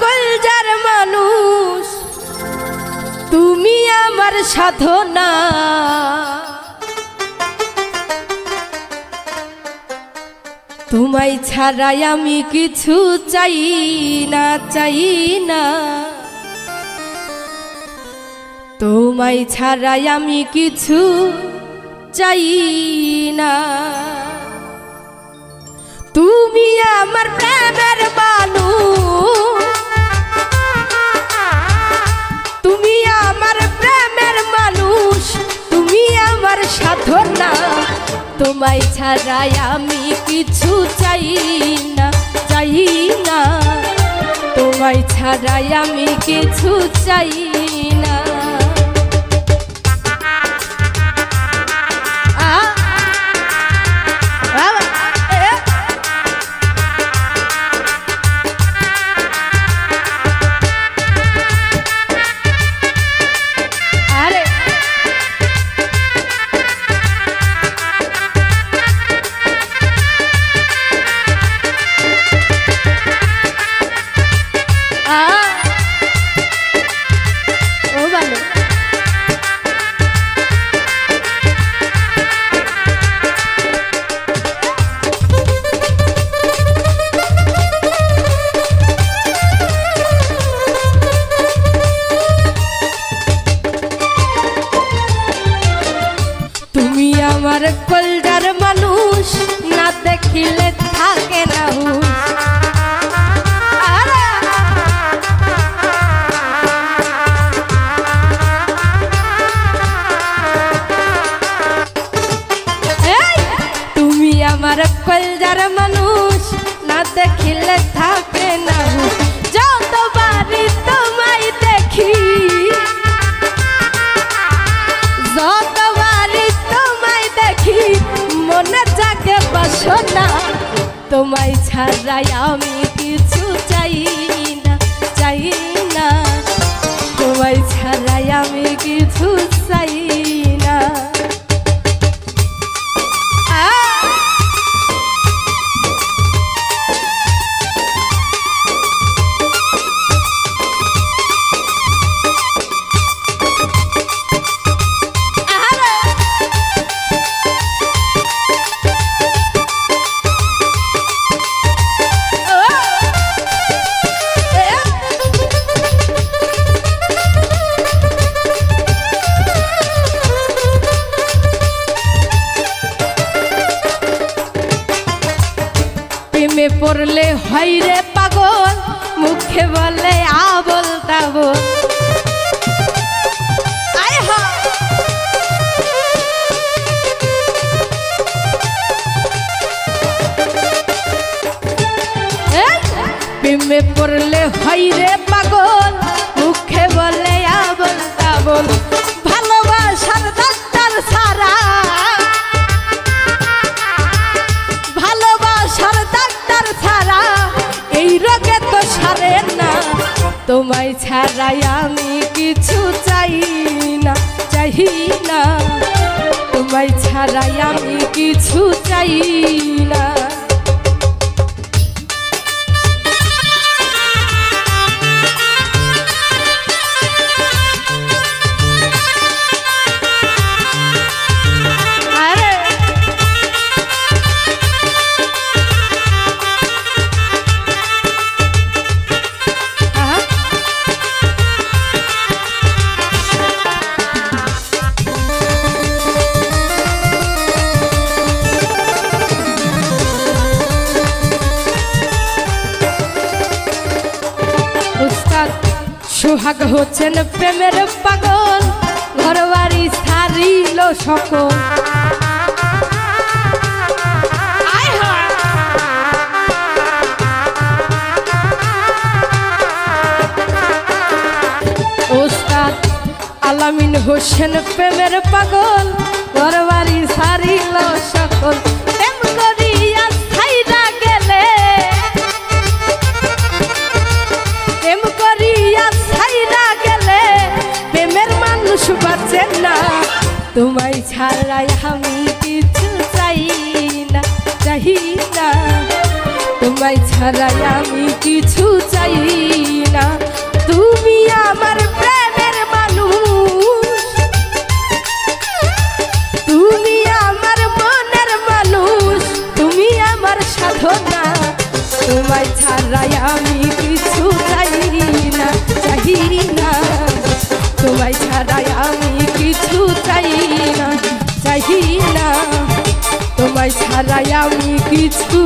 কলজার মানুষ তুমি আমার সাধনা তোমায় ছাড়াই আমি কিছু চাই না তোমায় ছাড়াই আমি কিছু চাই না তুমি আমার প্রেমের মানুষ তুমি আমার প্রেমের মানুষ তুমি আমার সাধনা তোমায় ছাড়াই আমি কিছু চাই না তোমায় ছাড়াই আমি কিছু চাই না আমার কলজার মানুষ না দেখিলে থাকে না তুমি আমার কলজার মানুষ না দেখিলে থাকে না যতবারই তোমায় দেখি মনে জাগে বাসনা তোমায় ছাড়াই আমি কিছু চাই না তোমায় ছাড়াই আমি কিছু চাই না প্রেমে পড়লে হয় রে পাগল মুখে বলে আবল তাবল প্রেমে পড়লে হয় রে পাগল মুখে বলে আবল তাবল ভালোবাসার ডাক্তার ছাড়া এই রোগে তো সারে না তোমায় ছাড়াই আমি কিছু চাই না তোমায় ছাড়াই আমি কিছু চাই না সোহাগ হচ্ছেন প্রেমের পাগল ঘরবাড়ি ছাড়িল সকল ওস্তাদ আলামিন হোসেন প্রেমের পাগল ঘরবাড়ি ছাড়িল সকল প্রেম করিয়া ছাইরা গেলে প্রেমের মানুষ বাঁচে না তোমায় ছাড়াই আমি কিছু চাই না তোমায় ছাড়াই আমি কিছু চাই না। তুমি আমার প্রেমের মানুষ, তুমি আমার মনের মানুষ, তুমি আমার সাধনা। তোমায় ছাড়াই আমি কিছু চাই না, চাই না। তোমায় ছাড়াই আমি কিছু চাই না, চাই না। তোমায় ছাড়াই আমি কিছু